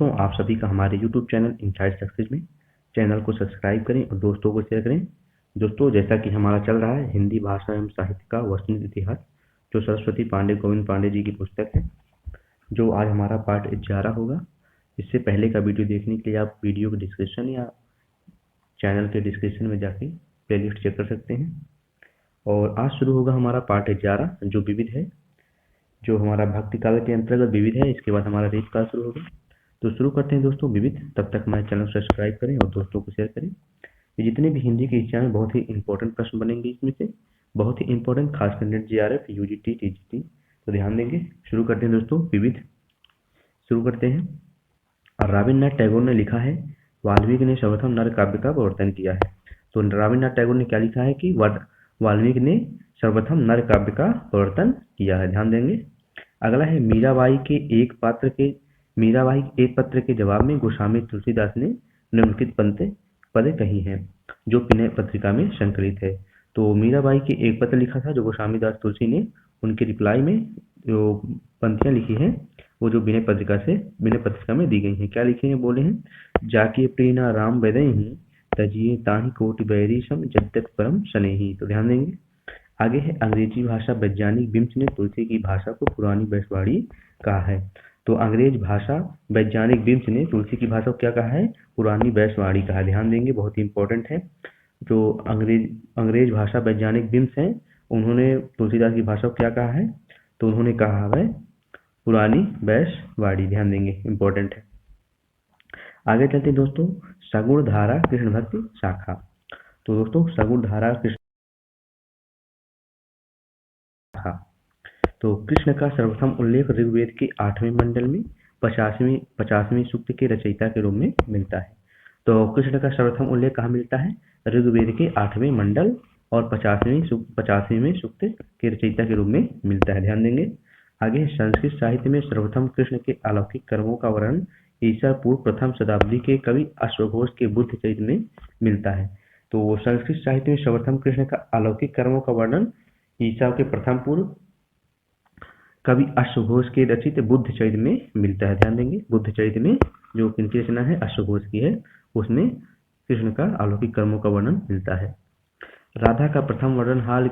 दोस्तों, आप सभी का हमारे YouTube चैनल इनसाइड सक्सेस में चैनल को सब्सक्राइब करें और दोस्तों को शेयर करें। दोस्तों, जैसा कि हमारा चल रहा है हिंदी भाषा एवं साहित्य का वर्षों इतिहास, जो सरस्वती पांडे गोविंद पांडे जी की पुस्तक है, जो आज हमारा पार्ट 11 होगा। इससे पहले का वीडियो देखने के लिए आप वीडियो के डिस्क्रिप्शन या चैनल के डिस्क्रिप्शन में जाके प्लेलिस्ट चेक कर सकते हैं। और आज शुरू होगा हमारा पार्ट 11, जो विविध है, जो हमारा भक्ति काल के अंतर्गत विविध है। इसके बाद हमारा रीत काल शुरू होगा। तो शुरू करते हैं दोस्तों विविध। तब तक हमारे चैनल को सब्सक्राइब करें और दोस्तों को शेयर करें। ये जितने भी हिंदी के एग्जाम में बहुत ही इंपॉर्टेंट प्रश्न बनेंगे, इसमें से बहुत ही इंपॉर्टेंट, खास कैंडिडेट जीआरएफ, यूजीटी, टीजीटी, तो ध्यान देंगे। शुरू करते हैं दोस्तों विविध। शुरू करते हैं। और रविन्द्रनाथ टैगोर ने लिखा है, वाल्मीकि ने सर्वप्रथम नर काव्य का प्रवर्तन किया है। तो रविन्द्रनाथ टैगोर ने क्या लिखा है कि वाल्मीकि ने सर्वप्रथम नर काव्य का प्रवर्तन किया है, ध्यान देंगे। अगला है मीराबाई के एक पत्र के जवाब में गोस्वामी तुलसीदास ने निम्नलिखित पदें कही हैं, जो विनय पत्रिका में संकलित है। तो मीराबाई के एक पत्र लिखा था जो गोस्वामी दास तुलसी ने, उनके रिप्लाई में जो पंक्तियां लिखी हैं वो जो विनय पत्रिका में दी गई हैं। क्या लिखे हैं, बोले हैं, जाके प्रेरणा राम बदहि तजिए ताहि कोटि बैरी सम जद्यप परम स्नेही। तो ध्यान देंगे। आगे है अंग्रेजी भाषा वैज्ञानिक बिम्स ने तुलसी की भाषा को पुरानी बैसवाड़ी कहा है। तो अंग्रेज भाषा वैज्ञानिक बिम्स ने तुलसी की भाषा को क्या कहा है, पुरानी बैसवाड़ी कहा है, ध्यान देंगे, बहुत ही इंपॉर्टेंट है। जो अंग्रेज भाषा वैज्ञानिक बिम्स हैं, उन्होंने तुलसीदास की भाषा को क्या कहा है, तो उन्होंने कहा है पुरानी बैसवाड़ी, ध्यान देंगे, इंपॉर्टेंट है। आगे चलते दोस्तों, सगुण धारा कृष्ण भक्ति शाखा। तो दोस्तों सगुण धारा कृष्ण, तो कृष्ण का सर्वप्रथम उल्लेख ऋग्वेद के 8वें मंडल में 50वें सूक्त के रचयिता के रूप में मिलता है। तो कृष्ण का सर्वप्रथम उल्लेख कहाँ मिलता है, ऋग्वेद के 8वें मंडल और 50वें सूक्त के रचयिता के रूप में मिलता है, ध्यान देंगे। आगे संस्कृत साहित्य में सर्वप्रथम कृष्ण के अलौकिक कर्मों का वर्णन ईसा पूर्व प्रथम शताब्दी के कवि अश्वघोष के बुद्ध चरित्र में मिलता है। तो संस्कृत साहित्य में सर्वप्रथम कृष्ण का अलौकिक कर्मों का वर्णन ईसा के प्रथम पूर्व कवि अश्वघोष के रचित बुद्ध चरित्र में मिलता है, ध्यान देंगे। बुद्ध चरित्र में जो किनकी रचना है, अश्वघोष की है, उसमें कृष्ण का अलौकिक कर्मों का वर्णन मिलता है। राधा का प्रथम वर्णन हाल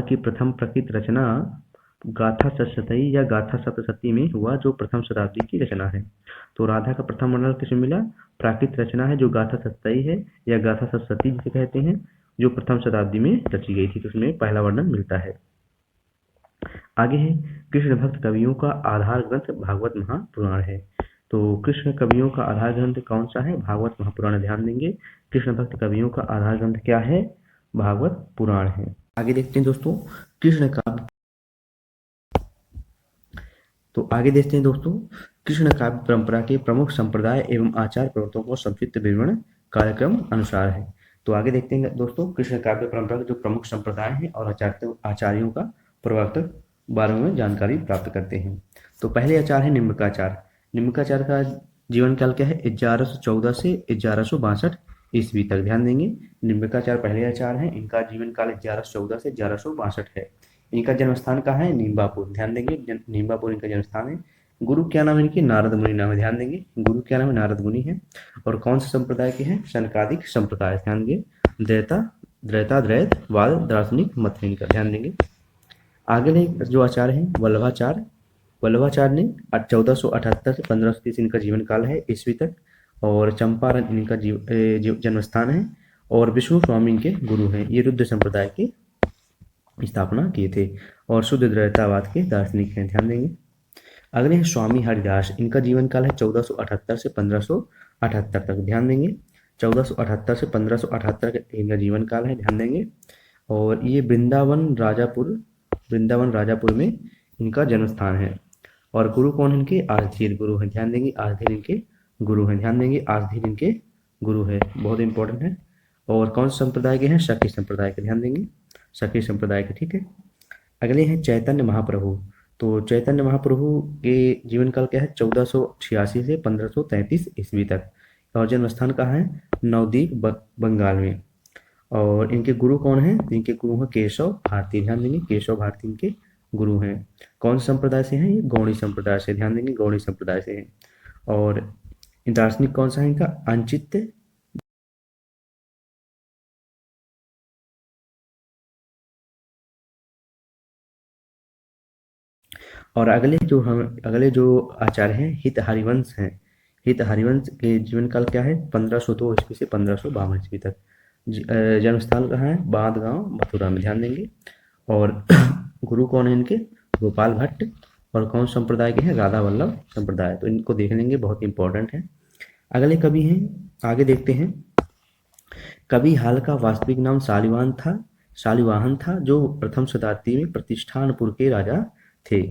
की प्रथम प्रकृत रचना गाथा सप्तशती या गाथा सप्तशती में हुआ, जो प्रथम शताब्दी की रचना है। तो राधा का प्रथम वर्णन किसमें मिला, प्राकृत रचना है जो गाथा सप्तशती है या गाथा सप्तशती जिसे कहते हैं, जो प्रथम शताब्दी में रची गई थी, तो उसमें पहला वर्णन मिलता है। आगे है कृष्ण भक्त कवियों का आधार ग्रंथ भागवत महापुराण है। तो कृष्ण कवियों का आधार ग्रंथ कौन सा है, भागवत महापुराण, ध्यान देंगे। कृष्ण भक्त कवियों का आधार ग्रंथ क्या है, भागवत पुराण है। आगे देखते हैं दोस्तों कृष्ण काव्य। तो आगे देखते हैं दोस्तों कृष्ण काव्य परंपरा के प्रमुख संप्रदाय एवं आचार प्रवर्तकों को संक्षिप्त विवरण कार्यक्रम अनुसार है। तो आगे देखते हैं दोस्तों कृष्ण काव्य परंपरा के जो प्रमुख संप्रदाय हैं और आचार्यों का प्रवर्तक बारे में जानकारी प्राप्त करते हैं। तो पहले आचार है निम्बकाचार। निम्बकाचार का जीवन काल क्या है, 1114 से 1162 ईस्वी तक, ध्यान देंगे। निम्बकाचार पहले आचार हैं, इनका जीवन काल 1114 से 1162 है। इनका जन्म स्थान कहाँ है, नीमबापुर, ध्यान देंगे, नीमबापुर इनका जन्म स्थान है। गुरु क्या नाम है इनके, नारद मुनि नाम है, ध्यान देंगे, गुरु क्या नाम है, नारद मुनि है। और कौन से संप्रदाय के हैं, सनकादिक संप्रदाय, ध्यान देंगे। द्वैतवाद दार्शनिक मत है इनका, ध्यान देंगे। आगे जो आचार्य हैं वल्लभाचार्य ने 1478 से 1530 इनका जीवन काल है ईस्वी तक। और चंपारण इनका जन्म स्थान है। और विष्णु स्वामी इनके गुरु हैं। ये रुद्र संप्रदाय की स्थापना किए थे और शुद्ध द्वैतवाद के दार्शनिक हैं, ध्यान देंगे। अगले हैं स्वामी हरिदास। इनका जीवन काल है 1478 से 1578 तक, ध्यान देंगे। 1478 से 1578 इनका जीवन काल है, ध्यान देंगे। और ये वृंदावन राजापुर में इनका जन्म स्थान है। और गुरु कौन है इनके, आर्धीर गुरु हैं, ध्यान देंगे, आर्धीर इनके गुरु हैं, ध्यान देंगे, आर्धीर इनके गुरु है, बहुत इंपॉर्टेंट है। और कौन से संप्रदाय के हैं, शक्ति संप्रदाय के, ध्यान देंगे, शक्ति संप्रदाय के, ठीक है। अगले हैं चैतन्य महाप्रभु। तो चैतन्य महाप्रभु के जीवन काल क्या है, 1486 से 1533 ईस्वी तक। और जन्म स्थान कहाँ है, नवदीप बंगाल में। और इनके गुरु कौन हैं, इनके गुरु हैं केशव भारती, ध्यान देंगे, केशव भारती इनके गुरु हैं। कौन से संप्रदाय से हैं, ये गौड़ी संप्रदाय से, ध्यान देंगे, गौड़ी संप्रदाय से हैं। और दार्शनिक कौन सा है इनका? अंचित्य। और अगले जो आचार्य हैं, हित हरिवंश हैं। हित हरिवंश के जीवन काल क्या है? 1502 ईस्वी से 1552 ईस्वी तक। जन्म स्थल कहाँ है? बांध गांव मथुरा में, ध्यान देंगे। और गुरु कौन है इनके? गोपाल भट्ट। और कौन संप्रदाय के हैं? राधा वल्लभ संप्रदाय। तो इनको देख लेंगे, बहुत इंपॉर्टेंट है। अगले कवि हैं, आगे देखते हैं। कवि हाल का वास्तविक नाम शालिवाहन था, जो प्रथम शताब्दी में प्रतिष्ठानपुर के राजा थे।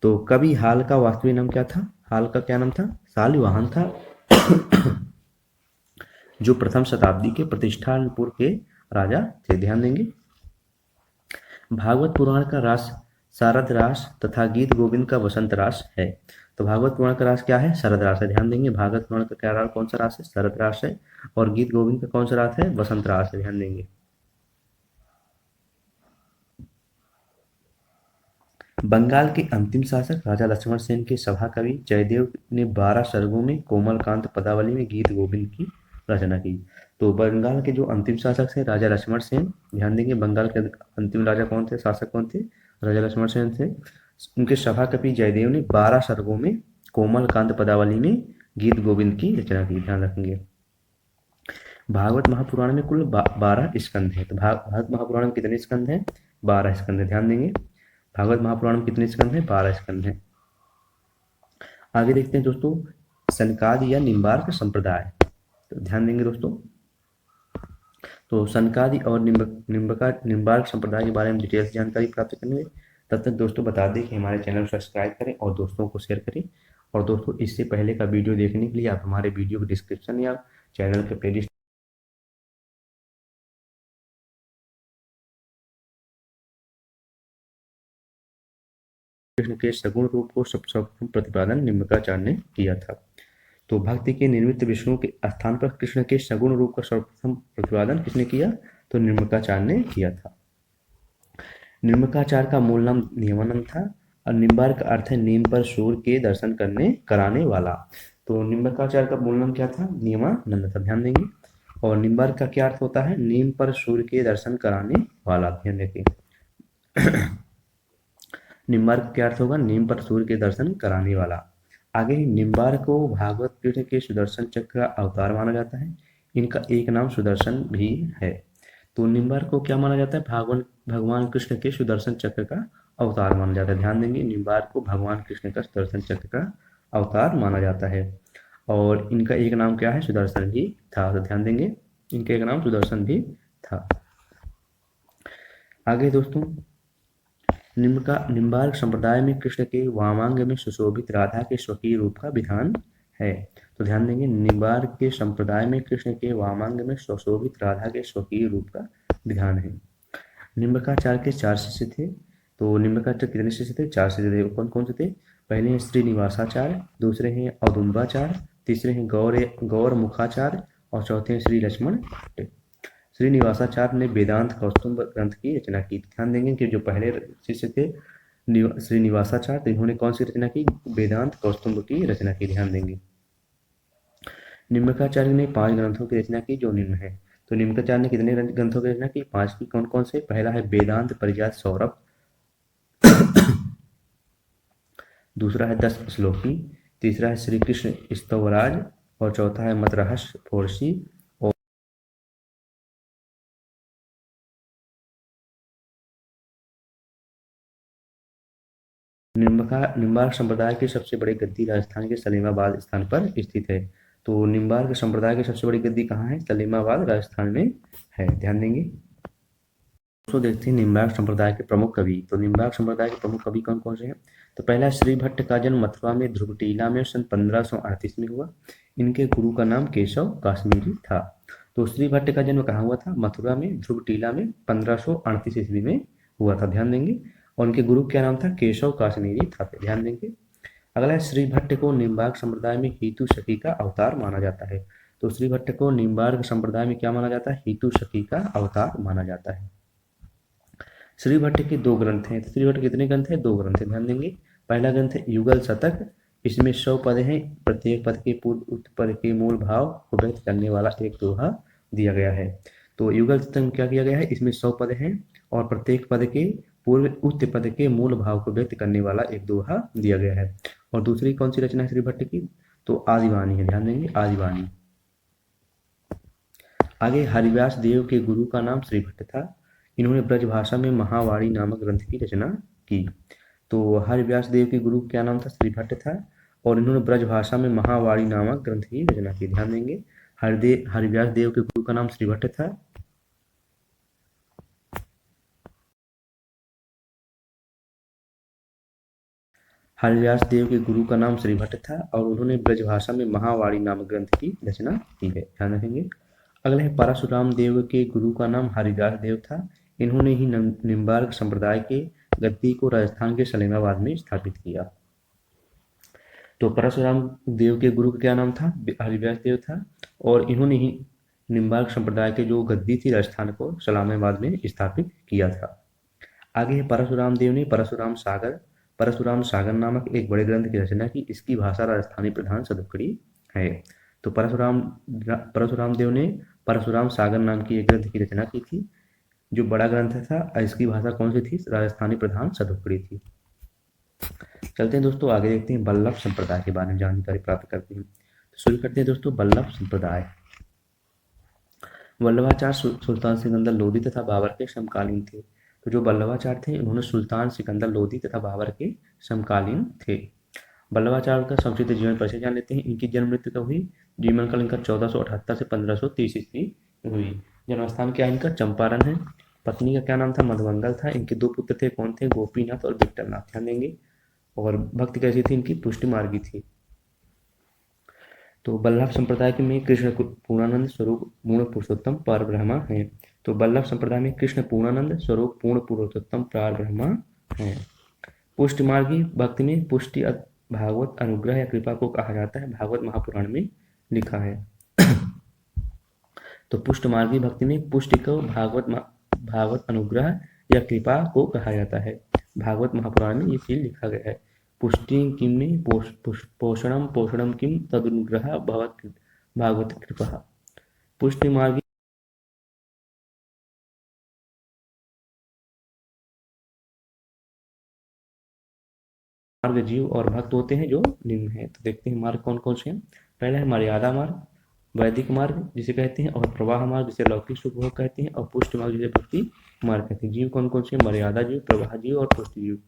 तो कवि हाल का वास्तविक नाम क्या था? हाल का क्या नाम था? शालिवाहन था, जो प्रथम शताब्दी के प्रतिष्ठानपुर के राजा थे, ध्यान देंगे। भागवत पुराण का रास शारद रास तथा गीत गोविंद का वसंत रास है। तो भागवत पुराण का रास क्या है? शरद रास है, ध्यान देंगे। भागवत पुराण का क्या रास, कौन सा रास है? शरद रास है। और गीत गोविंद का कौन सा रास है? वसंत रास है, ध्यान देंगे। बंगाल के अंतिम शासक राजा लक्ष्मण सेन के सभा कवि जयदेव ने 12 सर्गों में कोमलकांत पदावली में गीत गोविंद की रचना की। तो बंगाल के जो अंतिम शासक थे राजा लक्ष्मण सेन, ध्यान देंगे। बंगाल के अंतिम राजा कौन थे, शासक कौन थे? राजा लक्ष्मण सेन थे। उनके सभा कवि जयदेव ने 12 सर्गों में कोमलकांत पदावली में गीत गोविंद की रचना की, ध्यान रखेंगे। भागवत महापुराण में कुल 12 स्कंद हैं। तो भागवत महापुराण में कितने स्कंद हैं? 12 स्कंद हैं, ध्यान देंगे। भागवत महापुराण में कितने स्कंद हैं? 12 स्कंद हैं। आगे देखते हैं दोस्तों, सनकादि या निम्बार्क संप्रदाय। तो ध्यान देंगे दोस्तों। तो सनकादि और निम्बार्क संप्रदाय के बारे में डिटेल्स जानकारी प्राप्त करने, तब तक दोस्तों बता दें कि हमारे चैनल को सब्सक्राइब करें और दोस्तों को शेयर करें। और दोस्तों, इससे पहले का वीडियो देखने के लिए आप हमारे वीडियो को डिस्क्रिप्शन या चैनल के प्लेलिस्ट कृष्ण के सगुण रूप को सर्वप्रथम प्रतिपादन निम्बार्काचार्य ने किया था। तो भक्ति के निर्मित विष्णु के स्थान पर कृष्ण के सगुण रूप का सर्वप्रथम प्रतिपादन किसने किया? तो निम्बार्काचार्य ने किया था। निम्बार्काचार्य का मूल नाम नियमानंद था। और निम्बार्क का अर्थ है नीम पर सूर्य के दर्शन कराने वाला। तो निम्बार्काचार्य का मूल नाम क्या था? नियमानंद था, ध्यान देंगे। और निम्बार्क का क्या अर्थ होता है? नीम पर सूर्य के दर्शन कराने वाला, ध्यान रखिए। निम्बार्क क्या अर्थ होगा? नीम पर सूर्य के दर्शन कराने वाला। आगे निम्बार्क को भागवत पीठ के सुदर्शन चक्र का अवतार माना जाता है। इनका एक नाम सुदर्शन भी है। तो निम्बार्क को क्या माना जाता है? भगवान कृष्ण के सुदर्शन चक्र का अवतार माना जाता है, ध्यान देंगे। निम्बार्क को भगवान कृष्ण का सुदर्शन चक्र का अवतार माना जाता है। और इनका एक नाम क्या है? सुदर्शन भी था, तो ध्यान देंगे। इनका एक नाम सुदर्शन भी था। आगे दोस्तों, निम्बार्क संप्रदाय में कृष्ण के वामांग में सुशोभित राधा के स्वकीय रूप का विधान है। तो ध्यान देंगे, निम्बार्क के संप्रदाय में कृष्ण के वामांग में सुशोभित राधा के स्वकीय रूप का विधान है। निम्बार्काचार्य के 4 शिष्य थे। तो निम्बार्काचार्य कितने शिष्य थे? 4 शिष्य थे। कौन कौन से थे? पहले हैं श्रीनिवासाचार्य, दूसरे हैं औदुम्बाचार्य, तीसरे हैं गौर मुखाचार्य और चौथे हैं श्री लक्ष्मण भट्ट। श्रीनिवासाचार्य ने वेदांत कौस्तुभ ग्रंथ की रचना की। ध्यान देंगे कि जो पहले शिष्य थे श्रीनिवासाचार्य, तो इन्होंने कौन सी रचना की? वेदांत कौस्तुभ की रचना की, ध्यान देंगे। निम्बार्काचार्य ने 5 ग्रंथों की रचना की, जो निम्न है। तो निम्बार्काचार्य ने कितने ग्रंथों की रचना की? 5 की। कौन कौन से? पहला है वेदांत परिजात सौरभ, दूसरा है 10 श्लोकी, तीसरा है श्री कृष्ण स्तवराज और चौथा है मतरहस्य फोर्सी। निम्बार्क संप्रदाय की सबसे बड़ी गद्दी राजस्थान के सलीमाबाद स्थान पर स्थित है। तो निम्बार्क संप्रदाय की सबसे बड़ी गद्दी कहाँ है? सलीमाबाद राजस्थान में है, ध्यान देंगे। दोस्तों देखते हैं निम्बार्क संप्रदाय के प्रमुख कवि। तो निम्बार्क संप्रदाय के प्रमुख कवि कौन कौन से हैं? तो पहला श्री भट्ट का जन्म मथुरा में ध्रुवटीला में सन 1538 में हुआ। इनके गुरु का नाम केशव काश्मीरी था। तो श्री भट्ट का जन्म कहाँ हुआ था? मथुरा में ध्रुवटीला में 1538 ईस्वी में हुआ था, ध्यान देंगे। और उनके गुरु क्या नाम था? केशव काश्मीरी था, ध्यान देंगे। अगला है श्री भट्ट को निम्बार्क संप्रदाय में हितु सखी का अवतार माना जाता है। तो श्री भट्ट को निम्बार्क संप्रदाय में क्या माना जाता है? हितु सखी का अवतार माना जाता है। श्री भट्ट के 2 ग्रंथ हैं। श्री भट्ट कितने ग्रंथ हैं? 2 ग्रंथ हैं, ध्यान देंगे। पहला ग्रंथ है युगल शतक, इसमें 100 पद हैं। प्रत्येक पद के पूर्व उक्त पद के मूल भाव को व्यक्त करने वाला एक दोहा दिया गया है। तो युगल चित्र में क्या किया गया है, इसमें 100 पद हैं और प्रत्येक पद के पूर्व उक्त पद के मूल भाव को व्यक्त करने वाला एक दोहा दिया गया है। और दूसरी कौन सी रचना है श्रीभट्ट की, तो आदिवाणी है, ध्यान देंगे आदिवाणी। आगे हरिव्यास देव के गुरु का नाम श्रीभट्ट था। इन्होंने ब्रजभाषा में महावाणी नामक ग्रंथ की रचना की। तो हरिव्यास देव के गुरु क्या नाम था, श्रीभट्ट था, और इन्होंने ब्रजभाषा में महावाणी नामक ग्रंथ की रचना की। ध्यान देंगे हरिव्यास देव के गुरु का नाम श्रीभट्ट था। हरिव्यास देव के गुरु का नाम श्रीभट्ट था और उन्होंने ब्रजभाषा में महावाणी नामक ग्रंथ की रचना की है, ध्यान रखेंगे। अगला है परशुराम देव के गुरु का नाम हरिदास देव था। इन्होंने ही निम्बार्क संप्रदाय के गद्दी को राजस्थान के सलेमाबाद में स्थापित किया। तो परशुराम देव के गुरु का क्या नाम था, हरिव्यास देव था, और इन्होंने ही निम्बार्क संप्रदाय के जो गद्दी थी राजस्थान को सलामाबाद में स्थापित किया था। आगे है परशुराम देव ने परशुराम सागर नामक एक बड़े ग्रंथ की रचना की। इसकी भाषा राजस्थानी प्रधान सदुक्कड़ी है। तो परशुराम देव ने परशुराम सागर नाम की एक ग्रंथ की रचना की थी, जो बड़ा ग्रंथ था। इसकी भाषा कौन सी थी, राजस्थानी प्रधान सदुक्कड़ी थी। चलते हैं दोस्तों आगे देखते हैं वल्लभ संप्रदाय के बारे में जानकारी प्राप्त करते हैं। शुरू करते हैं दोस्तों वल्लभ संप्रदाय। वल्लभाचार्य सुल्तान सिकंदर लोदी तथा बाबर के समकालीन थे। तो जो वल्लभाचार्य थे उन्होंने सुल्तान सिकंदर लोदी तथा बाबर के समकालीन थे। वल्लभाचार्य का संक्षिप्त जीवन परिचय जान लेते हैं। इनकी जन्म मृत्यु कब हुई, जीवन काल इनका 1478 से 1530 ईस्वी हुई। जन्मस्थान क्या इनका चंपारण है। पत्नी का क्या नाम था, मधुमंगल था। इनके दो पुत्र थे, कौन थे, गोपीनाथ और विट्ठलनाथ, ध्यान देंगे। और भक्ति कैसी थी इनकी, पुष्टि मार्गी थी। तो वल्लभ संप्रदाय में कृष्ण पूर्णानंद स्वरूप पूर्ण पुरुषोत्तम पर ब्रह्मा है। तो वल्लभ संप्रदाय में कृष्ण पूर्णानंद स्वरूप पूर्ण पुरुषोत्तम पर ब्रह्मा है। पुष्टि मार्गी भक्ति में पुष्टि भागवत अनुग्रह या कृपा को कहा जाता है, भागवत महापुराण में लिखा है। तो पुष्ट मार्गी भक्ति में पुष्टि को भागवत अनुग्रह या कृपा को कहा जाता है, भागवत महापुराण में ये चीज लिखा गया है। पुष्टि किम में पोषणम किम तदनुग्रह भागवत कृपा। पुष्टि मार्गी मार्ग जीव और भक्त होते हैं जो निम्न है। तो देखते हैं मार्ग कौन कौन से हैं। पहला है मर्यादा मार्ग, वैदिक मार्ग जिसे कहते हैं, और प्रवाह मार्ग जिसे लौकिक सुख भोग कहते हैं, और पुष्ट मार्ग जिसे भक्ति मार्ग कहते हैं। जीव कौन कौन से, मर्यादा जीव, प्रवाह जीव और पुष्ट जीव।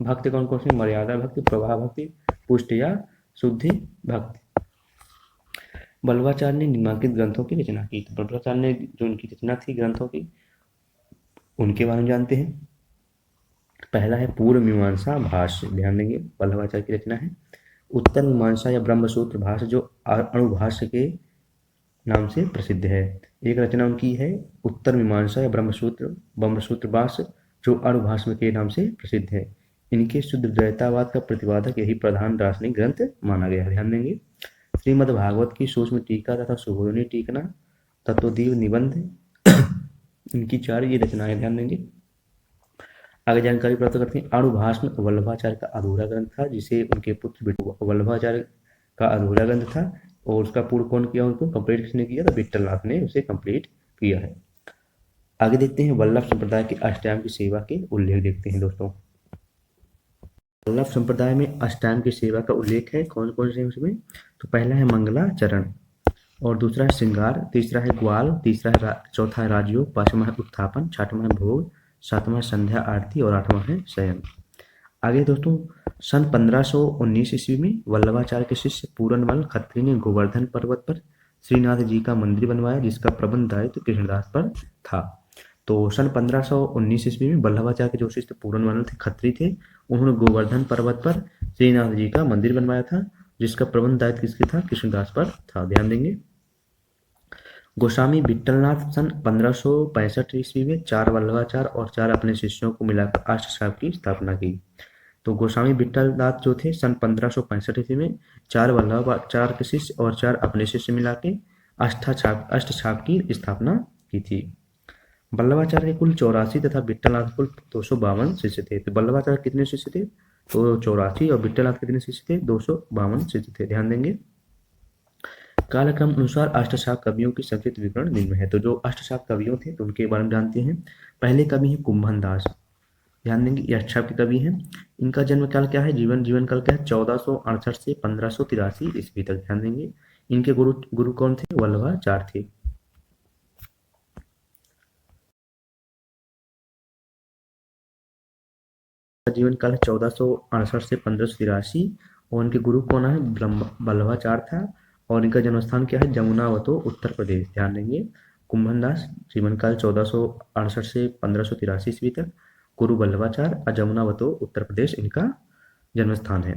भक्त कौन कौन से, मर्यादा भक्ति, प्रवाह भक्ति, पुष्ट या शुद्धि भक्ति। वल्लभाचार्य ने निम्नलिखित ग्रंथों की रचना की। तो वल्लभाचार्य ने जो उनकी रचना थी ग्रंथों की, उनके बारे में जानते हैं। पहला है पूर्व मीमांसा भाष्य, ध्यान देंगे, वल्लभाचार्य की रचना है। उत्तर मीमांसा या ब्रह्मसूत्र भाष्य जो अणुभाष्य के नाम से प्रसिद्ध है। एक रचना उनकी है उत्तर मीमांसा या ब्रह्मसूत्र भाष्य जो अणुभाष्य के नाम से प्रसिद्ध है। इनके शुद्ध द्वैतावाद का प्रतिपादक यही प्रधान दार्शनिक ग्रंथ माना गया है, ध्यान देंगे। श्रीमद् भागवत की सूक्ष्म टीका तथा सुबोधनी टीकना, तत्वदीप निबंध, इनकी 4 ये रचनाएं, ध्यान देंगे। आगे जानकारी प्राप्त करते हैं। अणुभाष्य वल्लभाचार्य का अधूरा ग्रंथ था, जिसे उनके पुत्र वल्लभाचार्य का अधूरा ग्रंथ था, और उसका पूर्ण कौन किया, उनको कंप्लीट किसने किया, तो विट्ठलनाथ ने उसे कंप्लीट किया है। आगे देखते हैं वल्लभ संप्रदाय के अष्टांग की सेवा के उल्लेख देखते हैं दोस्तों। वल्लभ संप्रदाय में अष्टांग की सेवा का उल्लेख है, कौन कौन से उसमें। तो पहला है मंगलाचरण, और दूसरा है श्रृंगार, तीसरा है ग्वाल, चौथा है राजयोग, पांचवा है उत्थापन, छठवां है भोग, सातवां संध्या आरती और आठवां है शयन। आगे दोस्तों सन 1519 ईस्वी में वल्लभाचार्य के शिष्य पूरनमल खत्री ने गोवर्धन पर्वत पर श्रीनाथ जी का मंदिर बनवाया, जिसका प्रबंध दायित्व कृष्णदास पर था। तो सन 1519 ईस्वी में वल्लभाचार्य के जो शिष्य पूरनमल थे, खत्री थे, उन्होंने गोवर्धन पर्वत पर श्रीनाथ जी का मंदिर बनवाया था, जिसका प्रबंध दायित्व किसके था, कृष्णदास पर था, ध्यान देंगे। गोस्वामी विट्ठलनाथ सन 1565 ईस्वी में 4 वल्लभाचार्य और 4 अपने शिष्यों को मिलाकर अष्टछाप की स्थापना की। तो गोस्वामी विट्ठलनाथ जो थे सन 1565 ईस्वी में 4 वल्लभाचार्य के शिष्य और 4 अपने शिष्य मिला के अष्टछाप की स्थापना की थी। वल्लभाचार्य के कुल 84 तथा विट्ठलनाथ कुल 252 शिष्य थे। तो वल्लभाचार्य कितने शिष्य थे, तो 84, और विट्ठलनाथ कितने शिष्य थे? 252 शिष्य थे, ध्यान देंगे। कालक्रम अनुसार अष्टशाप कवियों की संक्षिप्त विवरण निम्न है। तो जो अष्टशाप कवियों थे तो उनके बारे में जानते हैं। पहले कवि हैं कुंभन दास, ध्यान देंगे, ये अष्टशाप के कवि हैं। इनका जन्म काल क्या है? जीवन काल क्या है? 1468 से 1583 ईस्वी तक, ध्यान देंगे। इनके गुरु गुरु कौन थे? वल्लभाचार्य थे। जीवन काल 1468 से 1583, और इनके गुरु कौन है? वल्लभाचार्य था। और इनका जन्मस्थान क्या है? जमुनावतो, उत्तर प्रदेश, ध्यान देंगे। कुंभन दास, जीवन काल 1468 से 1583 ईस्वी तक, गुरु वल्लभाचार्य, और जमुनावतो, उत्तर प्रदेश इनका जन्मस्थान है।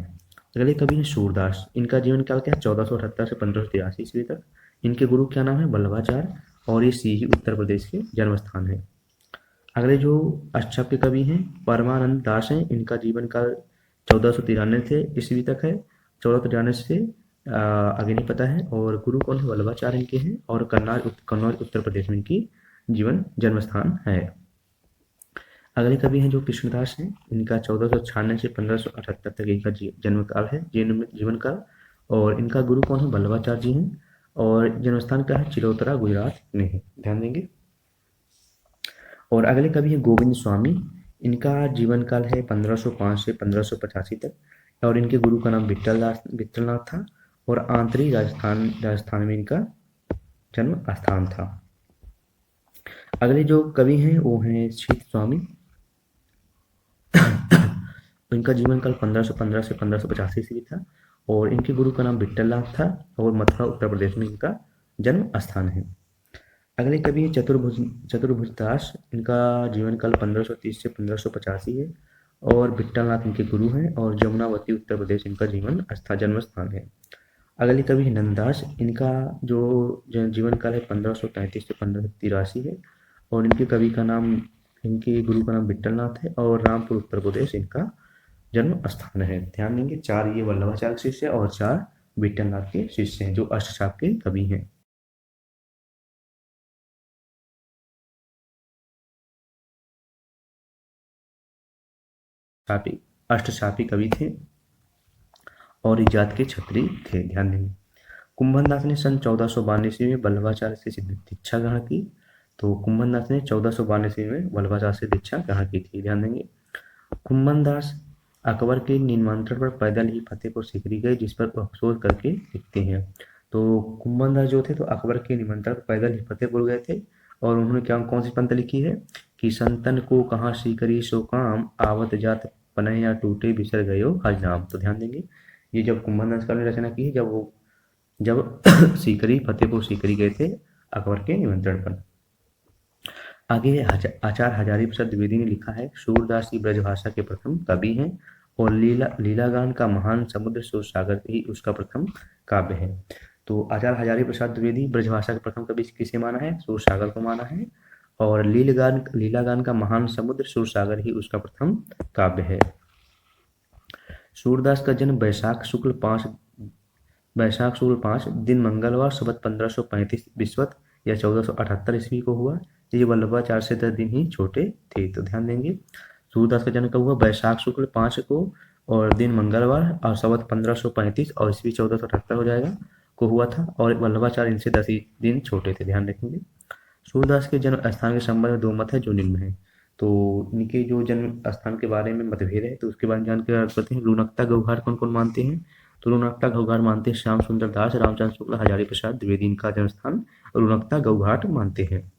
अगले कवि हैं सूरदास, इनका जीवन काल क्या है? 1478 से 1583 ईस्वी तक। इनके गुरु क्या नाम है? वल्लभाचार्य, और ये सीही, उत्तर प्रदेश के जन्मस्थान है। अगले जो अष्टशप के कवि हैं परमानंद दास हैं, इनका जीवन काल 1493 से ईस्वी तक है। 1493 से आगे नहीं पता है। और गुरु कौन है? वल्लभाचार्य इनके हैं। और कन्नौज उत्तर प्रदेश में इनकी जन्मस्थान है। अगले कवि हैं जो कृष्णदास हैं, इनका 1496 से 1578 तक इनका जन्म काल है, जीवन काल। और इनका गुरु कौन है? वल्लभाचार्य जी हैं। और जन्मस्थान क्या है? चिलोतरा, गुजरात में है, ध्यान देंगे। और अगले कवि हैं गोविंद स्वामी, इनका जीवन काल है 1505 से 1585 तक। और इनके गुरु का नाम विट्ठलनाथ था। और आंतरिक राजस्थान में इनका जन्म स्थान था। अगले जो कवि हैं वो हैं शीत स्वामी, इनका जीवन काल 1515 से 1585 ईस्वी था। और इनके गुरु का नाम विट्ठलनाथ था। और मथुरा, उत्तर प्रदेश में इनका जन्म स्थान है। अगले कवि है चतुर्भुज दास, इनका जीवन काल 1530 से 1585 है। और विट्ठलनाथ इनके गुरु हैं। और जमुनावती, उत्तर प्रदेश इनका जन्म स्थान है। अगले कवि है नंददास, इनका जो जीवन काल है 1535 से 1583 है। और इनके गुरु का नाम विट्ठलनाथ है। और रामपुर, उत्तर प्रदेश इनका जन्म स्थान है, ध्यान देंगे। 4 ये वल्लभाचार्य शिष्य और 4 विट्ठलनाथ के शिष्य हैं जो अष्टशाप के कवि हैं। अष्टशापी कवि थे और इस जात के क्षत्रिय थे, ध्यान देंगे। कुंभन दास ने सन 1492 ईस्वी में वल्लभाचार्य से दीक्षा ग्रहण की। तो कुंभन दास ने 1492 ईस्वी में वल्लभाचार्य से दीक्षा ग्रहण की थी, ध्यान देंगे। कुंभन दास अकबर के निमंत्रण पर पैदल ही फतेहपुर सीकरी गए, जिस पर अफसोस करके लिखते हैं। तो कुंभन दास जो थे तो अकबर के निमंत्रण पर पैदल ही फतेहपुर गए थे। और उन्होंने क्या कौन सी पंक्ति लिखी है कि संतन को कहाँ सीकरी सो काम, आवत जात पनह या टूटे बिसर गयो हज नाम। तो ध्यान देंगे, ये जब कुंभन दास ने रचना की है जब सीकरी, फतेहपुर सीकरी गए थे अकबर के निमंत्रण पर। आगे आचार्य हजारी प्रसाद द्विवेदी ने लिखा है सूरदास जी ब्रजभाषा के प्रथम कवि हैं। और लीलागान का महान समुद्र सूर सागर ही उसका प्रथम काव्य है। तो आचार्य हजारी प्रसाद द्विवेदी ब्रजभाषा के प्रथम कवि किसे माना है? सूर सागर को माना है। और लीलागान का महान समुद्र सूर सागर ही उसका प्रथम काव्य है। सूरदास का जन्म वैशाख शुक्ल 5 दिन मंगलवार संवत 1535 विस्वत या 1478 ईस्वी को हुआ। ये वल्लभाचार्य से 10 दिन ही छोटे थे, तो ध्यान देंगे। सूरदास का जन्म कब हुआ? वैशाख शुक्ल 5 को, और दिन मंगलवार, और संवत 1535 और ईस्वी 1478 हो जाएगा को हुआ था। और वल्लभाचार्य इनसे 10 दिन छोटे थे, ध्यान रखेंगे। सूरदास के जन्म स्थान के संबंध में 2 मत है जो निम्न है। तो इनके जो जन्म स्थान के बारे में मतभेद है, तो उसके बारे में जानकारी करते हैं। रुनकता गौघाट कौन कौन मानते हैं? तो रुनकता गौघाट मानते हैं श्याम सुंदर दास, रामचंद्र शुक्ला, हजारी प्रसाद द्विवेदी, इनका जन्म स्थान रुनकता गौघाट मानते हैं।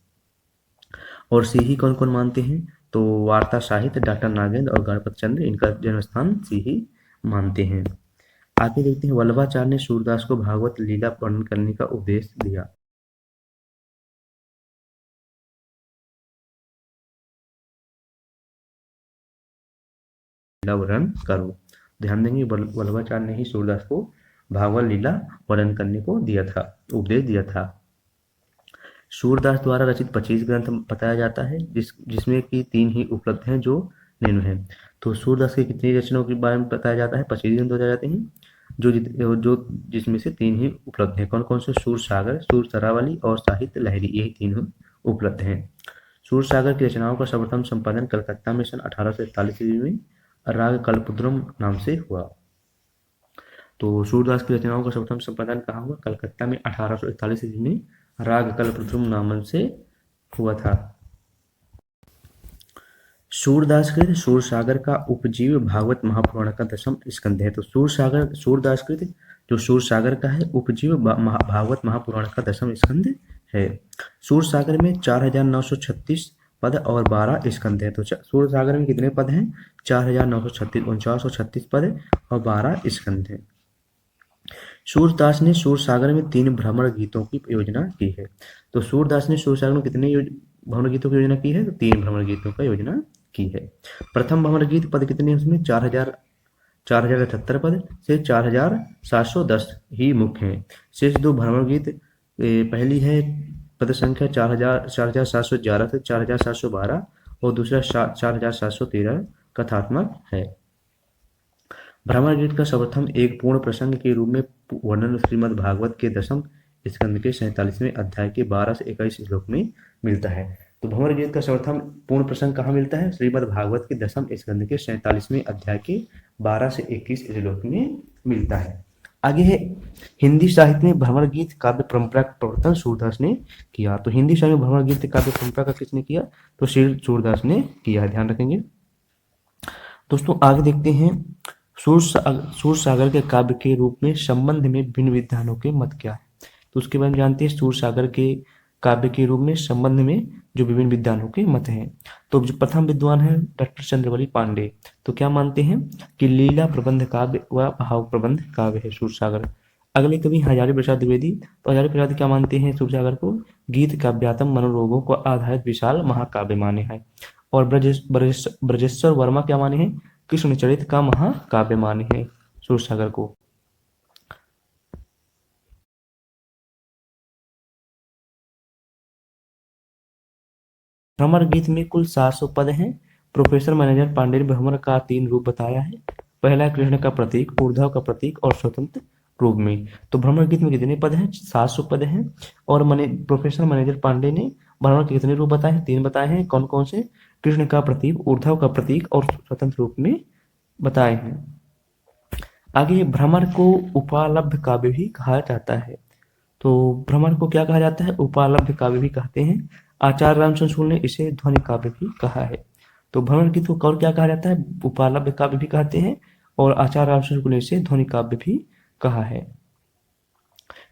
और सीही कौन कौन मानते हैं? तो वार्ता साहित्य डॉक्टर नागेंद्र और गणपत चंद्र, इनका जन्म स्थान सीही मानते हैं। आगे देखते हैं, वल्लभाचार्य ने सूरदास को भागवत लीला वर्णन करने का उपदेश दिया। लीला वर्णन करो, ध्यान देंगे। वल्लभाचार्य ने ही सूरदास को भागवत लीला वर्णन करने को दिया था, उपदेश दिया था। सूरदास द्वारा रचित 25 ग्रंथ बताया जाता है, जिसमें कि 3 ही उपलब्ध हैं जो निम्न है। तो सूरदास की कितनी रचनाओं के बारे में बताया जाता है? 25 ग्रंथ बताए जाते हैं, जो जिसमें से 3 ही उपलब्ध हैं। कौन कौन से? सूर सागर, सूर सरावली और साहित्य लहरी, यही 3 उपलब्ध हैं। सूर सागर की रचनाओं का सर्वप्रथम संपादन कलकत्ता में सन 1841 ईस्वी में राग कल्पद्रुम नाम से हुआ। तो सूरदास की रचनाओं का सर्वप्रथम संपादन कहाँ हुआ? कलकत्ता में 1841 ईस्वी में राग कल्पद्रुम नाम से हुआ था। सूरदास कृत सूरसागर का उपजीव भागवत महापुराण का 10वां स्कंध है। तो सूरदास कृत जो सूरसागर का है उपजीव भागवत महापुराण का 10वां स्कंध है। सूरसागर में 4936 पद और 12 स्कंध है। तो सूरसागर में कितने पद हैं? 4936, 4936 पद और 12 स्कंध है। सूरदास ने सूरसागर में 3 भ्रमण गीतों की योजना की है। तो सूरदास ने सूरसागर में कितने भ्रमण गीतों की योजना की है? तो 3 भ्रमण गीतों का योजना की है। प्रथम भ्रमण गीत पद कितने हैं उसमें? 4078 पद से 4710 ही मुख्य हैं। शेष 2 भ्रमण गीत, पहली है पद संख्या 4711 से 4712 और दूसरा 4713 कथात्मक है। भ्रमण गीत का सर्वप्रथम एक पूर्ण प्रसंग के रूप में वर्णन श्रीमद् भागवत के 10वें स्कंद के 47वें अध्याय के 12 से 21 श्लोक में मिलता है। तो भ्रमण गीत का सर्वप्रथम पूर्ण प्रसंग कहाँ मिलता है? श्रीमद् भागवत के 10वें स्कंद के 47वें अध्याय के 12 से 21 श्लोक में मिलता है। आगे है हिंदी साहित्य में भ्रमण गीत काव्य परंपरा का प्रवर्तन सूरदास ने किया। तो हिंदी साहित्य में भ्रमण गीत काव्य परंपरा का किसने किया? तो श्री सूरदास ने किया, ध्यान रखेंगे। दोस्तों आगे देखते हैं सूरसागर के काव्य के रूप में संबंध में भिन्न विद्वानों के मत क्या है। तो उसके बारे में जानते हैं। सूरसागर के काव्य के रूप में संबंध में जो विभिन्न विद्वानों के मत हैं। तो जो प्रथम विद्वान है डॉक्टर चंद्रवली पांडे, तो क्या मानते हैं कि लीला प्रबंध काव्य व भाव प्रबंध काव्य है सूरसागर। अगले कवि हजारी प्रसाद द्विवेदी, तो हजारी प्रसाद क्या मानते हैं? सूरसागर को गीत काव्यात्म मनोरोगों को आधारित विशाल महाकाव्य माने हैं। और ब्रजेश्वर वर्मा क्या माने हैं? कृष्णचरित का महाकाव्य माने हैं सूरसागर को। भ्रमर गीत में कुल 700 पद हैं। प्रोफेसर मैनेजर पांडे ने भ्रमर का 3 रूप बताया है। पहला कृष्ण का प्रतीक, ऊर्ध्व का प्रतीक और स्वतंत्र रूप में। तो भ्रमर गीत में कितने पद हैं? 700 पद हैं। और प्रोफेसर मैनेजर पांडे ने भ्रमर के कितने रूप बताए हैं? 3 बताए हैं। कौन कौन से? कृष्ण का प्रतीक, ऊर्ध्व का प्रतीक और स्वतंत्र रूप में बताए हैं। आगे भ्रमर को उपालब्ध काव्य भी कहा जाता है। तो भ्रमर को क्या कहा जाता है? उपालब्ध काव्य भी कहते हैं। आचार्य रामचंद्र शुक्ल ने इसे ध्वनि काव्य भी कहा है। तो भ्रमर गीत को और क्या कहा जाता है? उपालब्ध काव्य भी कहते हैं और आचार्य रामचंद्र शुक्ल ने इसे ध्वनि काव्य भी कहा है।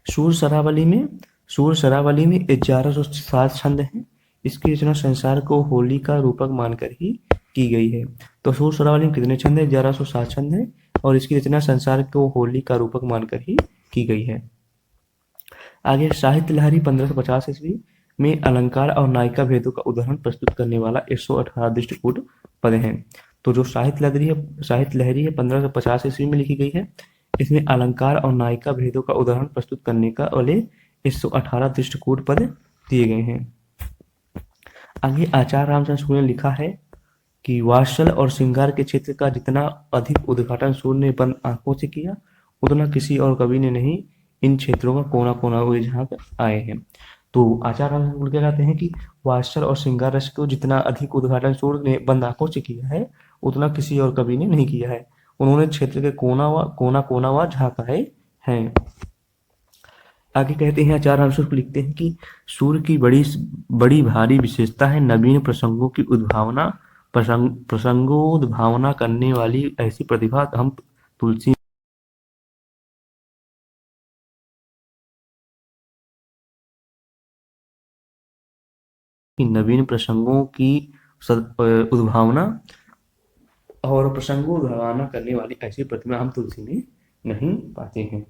सूर सरावली में 1107 छंद हैं। इसकी रचना संसार को होली का रूपक मानकर ही की गई है। तो सूर सरावली में कितने छंद है? 1107 छंद है और इसकी रचना संसार को होली का रूपक मानकर ही की गई है। आगे साहित्य लहरी 1550 ईस्वी में अलंकार और नायिका भेदों का उदाहरण प्रस्तुत करने वाला 118 दृष्टिकूट पद हैं। तो जो साहित्य लहरी है 1550 ईस्वी में लिखी गई है। इसमें अलंकार और नायिका भेदों का उदाहरण प्रस्तुत करने का वाले 118 दृष्टिकूट पद दिए गए हैं। आगे आचार्य रामचंद्र शुक्ल ने लिखा है कि वात्सल और श्रृंगार के क्षेत्र का जितना अधिक उद्घाटन सूर्य ने बंद आंखों से किया, उतना किसी और कवि ने नहीं। इन क्षेत्रों का कोना कोना हुए झांक आए हैं। तो आचार्य रामचंद्र शुक्ल क्या कहते हैं कि वात्सल और श्रृंगार रस को जितना अधिक उद्घाटन सूर्य ने बंद आंखों से किया है, उतना किसी और कवि ने नहीं किया है। उन्होंने क्षेत्र के कोना कोना व झांक आए हैं। आगे कहते हैं आचार्य रामचंद्र शुक्ल लिखते हैं कि सूर्य की बड़ी भारी विशेषता है नवीन प्रसंगों की उद्भावना, प्रसंगोद्भावना करने वाली ऐसी प्रतिभा हम तुलसी की नवीन प्रसंगों की उद्भावना और प्रसंगोद्भावना करने वाली ऐसी प्रतिभा हम तुलसी में नहीं पाते हैं।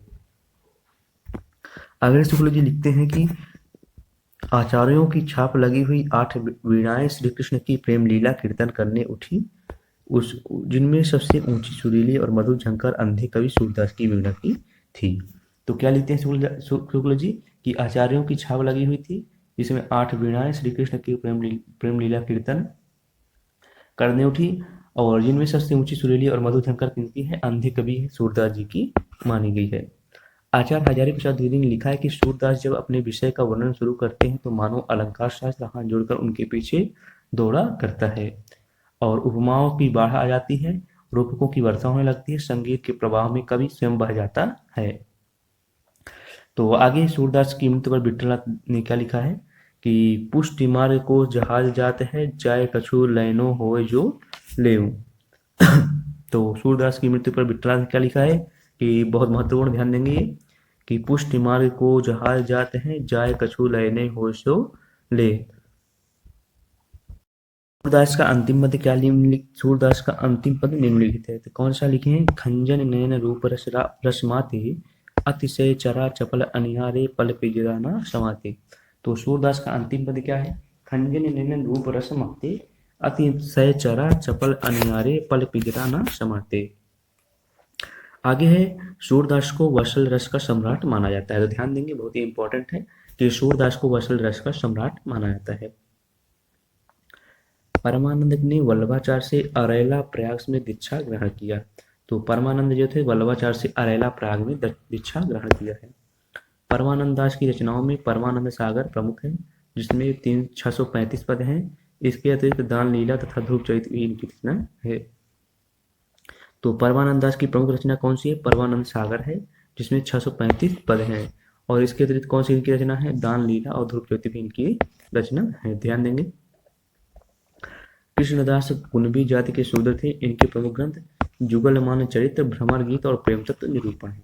अगले शुक्ल जी लिखते हैं कि आचार्यों की छाप लगी हुई 8 वीणाएं श्री कृष्ण की प्रेम लीला कीर्तन करने उठी, जिनमें सबसे ऊंची सुरीली और मधुर झंकार अंधे कवि सूरदास की वीणा की थी। तो क्या लिखते हैं शुक्ल जी कि आचार्यों की छाप लगी हुई थी जिसमें 8 वीणाएं श्री कृष्ण की प्रेम लीला कीर्तन करने उठी और जिनमें सबसे ऊंची सुरीली और मधुर झंकार किनकी है? अंधे कवि सूरदास जी की मानी गई है। आचार्य हजारी प्रसाद द्विवेदी ने लिखा है कि सूरदास जब अपने विषय का वर्णन शुरू करते हैं तो मानो अलंकार शास्त्र हाथ जोड़कर उनके पीछे दौड़ा करता है और उपमाओं की बाढ़ आ जाती है। रूपकों की वर्षा होने लगती है, संगीत के प्रवाह में कवि स्वयं बह जाता है। तो आगे सूरदास की मृत्यु पर विठलनाथ ने क्या लिखा है कि पुष्टि मार्ग को जहाज जात है, जाय कछु लैनो होए जो लेऊं। तो सूरदास की मृत्यु पर विठलनाथ ने क्या लिखा है कि बहुत महत्वपूर्ण, ध्यान देंगे ये, कि पुष्टि मार्ग को जहाज जात है, जाय कछु लैने हो सो ले। सूरदास का अंतिम पद क्या सूरदास का अंतिम पद निम्नलिखित है, तो कौन सा लिखे हैं? खंजन नयन रूप रस माते, अतिशय चरा चपल अनिहारे पल पिजरा न समाते। तो सूरदास का अंतिम पद क्या है? खंजन नयन रूप रस माते, अतिशय चरा चपल अनिहारे पल पिजरा न समाते। आगे है, सूरदास को वत्सल रस का सम्राट माना जाता है। तो ध्यान देंगे, बहुत ही इंपॉर्टेंट है कि सूरदास को वत्सल रस का सम्राट माना जाता है। परमानंद ने वल्लभाचार्य से अरेला प्रयाग में दीक्षा ग्रहण किया। तो परमानंद जो थे वल्लभाचार्य से अरेला प्रयाग में दीक्षा ग्रहण किया है। परमानंद दास की रचनाओं में परमानंद सागर प्रमुख है, जिसमें 635 पद हैं। इसके अतिरिक्त दान लीला तथा ध्रुव चरित्र भी इनकी रचना है। तो परमानंद दास की प्रमुख रचना कौन सी है? परमानंद सागर है, जिसमें 635 पद हैं। और इसके अतिरिक्त कौन सी इनकी रचना है? दान लीला और ध्रुव चरित्र भी इनकी रचना है। ध्यान देंगे। कृष्णदास कुणबी जाति के शूद्र थे। इनके प्रमुख ग्रंथ जुगलमान चरित्र, भ्रमर गीत और प्रेम तत्व निरूपण है।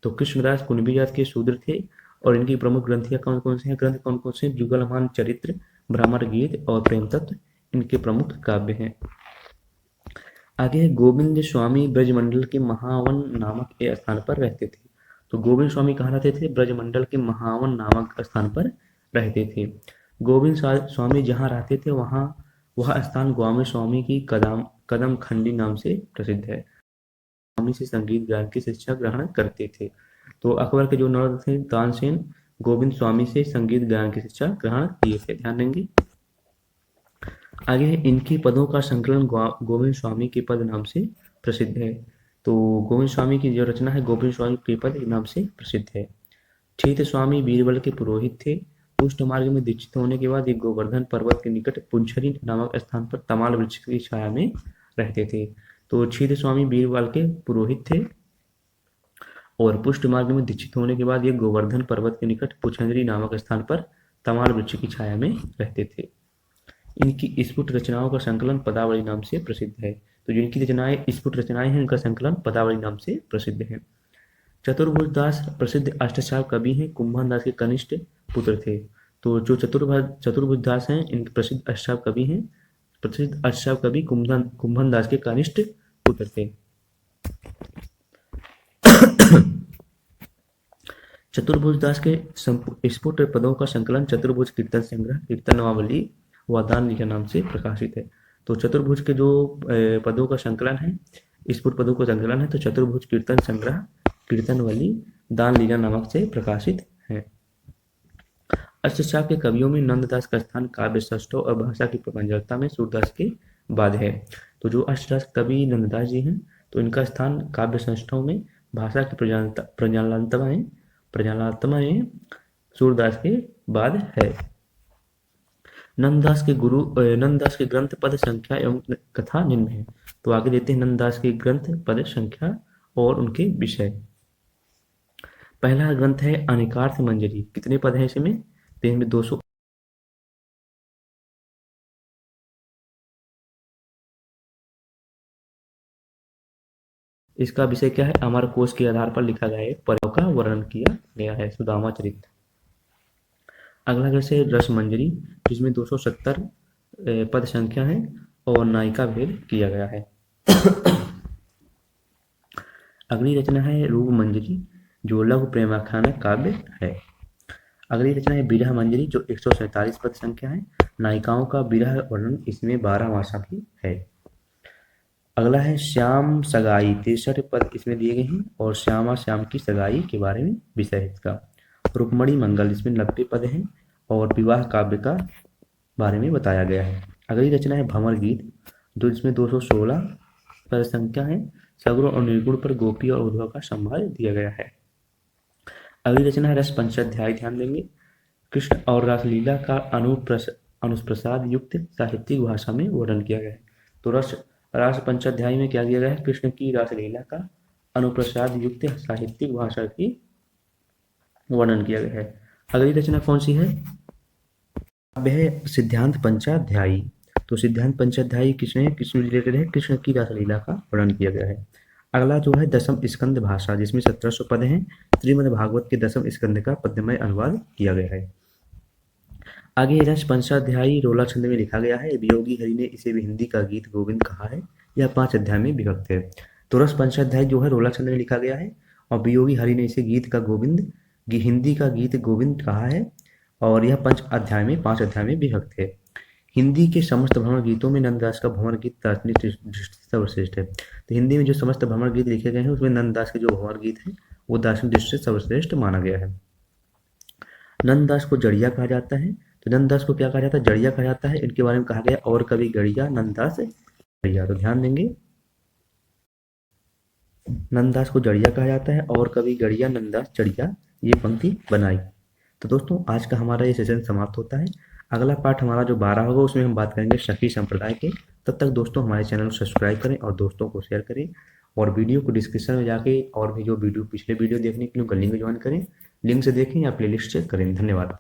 तो कृष्णदास कुणबी जाति के शूद्र थे और इनकी प्रमुख ग्रंथियां कौन कौन से हैं? ग्रंथ कौन कौन से? जुगलमान चरित्र, भ्रमर गीत और प्रेम तत्व इनके प्रमुख काव्य हैं। आगे गोविंद स्वामी ब्रजमंडल के महावन नामक स्थान पर रहते थे। तो गोविंद स्वामी कहाँ रहते थे? ब्रजमंडल के महावन नामक स्थान पर रहते थे। गोविंद स्वामी जहाँ रहते थे वहाँ वह स्थान गोस्वामी स्वामी की कदम खंडी नाम से प्रसिद्ध है। स्वामी से संगीत ज्ञान की शिक्षा ग्रहण करते थे। तो अकबर के जो नवाब थे तानसेन, गोविंद स्वामी से संगीत ज्ञान की शिक्षा ग्रहण किए थे। ध्यान देंगे। आगे इनकी पदों का संकलन गोविंद स्वामी के पद नाम से प्रसिद्ध है। तो गोविंद स्वामी की जो रचना है गोविंद स्वामी के पद नाम से प्रसिद्ध है। ठीक स्वामी बीरबल के पुरोहित थे। पुष्ट मार्ग में दीक्षित होने के बाद एक गोवर्धन पर्वत के निकट पुंछरी नामक स्थान पर तमाल वृक्ष की छाया में रहते थे। तो क्षीर स्वामी बीरबल के पुरोहित थे और पुष्ट मार्ग में दीक्षित होने के बाद एक गोवर्धन पर्वत के निकट पुंछरी नामक स्थान पर तमाल वृक्ष की छाया में रहते थे। इनकी स्फुट रचनाओं का संकलन पदावली नाम से प्रसिद्ध है। तो जो इनकी रचनाएं स्फुट रचनाएं हैं उनका संकलन पदावली नाम से प्रसिद्ध है। चतुर्भुज दास प्रसिद्ध अष्टचाप कवि हैं, कुंभन दास के कनिष्ठ पुत्र थे। तो जो चतुर्भुज दास हैं इनके प्रसिद्ध अष्टचाप कवि हैं, प्रसिद्ध अष्टचाप कवि कुंभन दास के कनिष्ठ पुत्र थे। चतुर्भुज दास के स्फुट पदों का संकलन चतुर्भुज कीर्तन संग्रह, कीर्तनवावली व दान लीला नाम से प्रकाशित है। तो चतुर्भुज के जो पदों का संकलन है, स्फुट पदों का संकलन है, तो चतुर्भुज कीर्तन संग्रह, कीर्तनवली, दान लीला नामक से प्रकाशित है। अष्टचाप के कवियों में नंददास का स्थान काव्य सष्टों और भाषा की प्रबंधकता में सूरदास के बाद है। तो जो अष्टचाप कवि नंददास जी हैं तो इनका स्थान काव्य संष्ठाओं में, भाषा की प्रजालात्मा में सूरदास के बाद है। नंददास के ग्रंथ पद संख्या एवं कथा निम्न है। तो आगे देते हैं नंददास के ग्रंथ पद संख्या और उनके विषय। पहला ग्रंथ है अनेकार्थ मंजरी। कितने पद हैं इसमें? तो इनमें 200। इसका विषय क्या है? अमर कोश के आधार पर लिखा गया है, पदों का वर्णन किया गया है, सुदामा चरित्र। अगला ग्रंथ है रस मंजरी, जिसमें 270 पद संख्या है और नायिका भेद किया गया है। अगली रचना है रूप मंजरी, जो लघु प्रेमाख्यान काव्य है। अगली रचना है बिरह मंजरी, जो 147 पद संख्या है। नायिकाओं का बिरह वर्णन इसमें 12 मासा की है। अगला है श्याम सगाई, 63 पद इसमें दिए गए हैं और श्यामा श्याम की सगाई के बारे में विषय है इसका। रुक्मणी मंगल, इसमें 90 पद हैं और विवाह काव्य का बारे में बताया गया है। अगली रचना है भंवर गीत, जो इसमें 216 पद संख्या है। सगुण और निर्गुण पर गोपी और उद्धव का संवाद दिया गया है। अगली रचना है रस पंचाध्याय। ध्यान देंगे, कृष्ण और रासलीला का अनुप्रसाद युक्त साहित्यिक भाषा में वर्णन किया गया है। तो रस रास पंचाध्यायी में क्या किया गया है? कृष्ण की रासलीला का अनुप्रसाद युक्त साहित्यिक भाषा की वर्णन किया गया है। अगली रचना कौन सी है? अब है सिद्धांत पंचाध्यायी। तो सिद्धांत पंचाध्यायी किसने रिलेटेड है? कृष्ण की रासलीला का वर्णन किया गया है। अगला जो है दसम स्कंद भाषा, जिसमें 1700 पद हैं। श्रीमद् भागवत के दसम स्कंद का पद्यमय अनुवाद किया गया है। आगे रस पंचाध्यायी रोला छंद में लिखा गया है। वियोगी हरि ने इसे भी हिंदी का गीत गोविंद कहा है। यह 5 अध्याय में विभक्त है। तो रस पंचाध्यायी जो है रोला छंद में लिखा गया है और वियोगी हरि ने इसे गीत का गोविंद हिंदी का गीत गोविंद कहा है और यह 5 अध्याय में विभक्त है। हिंदी के समस्त भ्रमर गीतों में नंददास का भ्रमर गीत दार्शनिक दृष्टि से सर्वश्रेष्ठ है। तो हिंदी में जो समस्त भ्रमर गीत लिखे गए हैं उसमें नंददास के जो भ्रमर गीत हैं वो दार्शनिक दृष्टि से सर्वश्रेष्ठ माना गया है। नंददास को जड़िया कहा जाता है। तो नंददास को क्या कहा जाता है? जड़िया कहा जाता है। इनके बारे में कहा गया और कवि गड़िया नंददास जड़िया। तो ध्यान देंगे, नंददास को जड़िया कहा जाता है और कवि गड़िया नंददास जड़िया, ये पंक्ति बनाई। तो दोस्तों आज का हमारा ये सेशन समाप्त होता है। अगला पार्ट हमारा जो 12 होगा उसमें हम बात करेंगे सखी संप्रदाय के। तब तक दोस्तों हमारे चैनल को सब्सक्राइब करें और दोस्तों को शेयर करें और वीडियो को डिस्क्रिप्शन में जाके और भी जो पिछले वीडियो देखने के लिए उनका लिंक ज्वाइन करें, लिंक से देखें या प्लेलिस्ट चेक करें। धन्यवाद।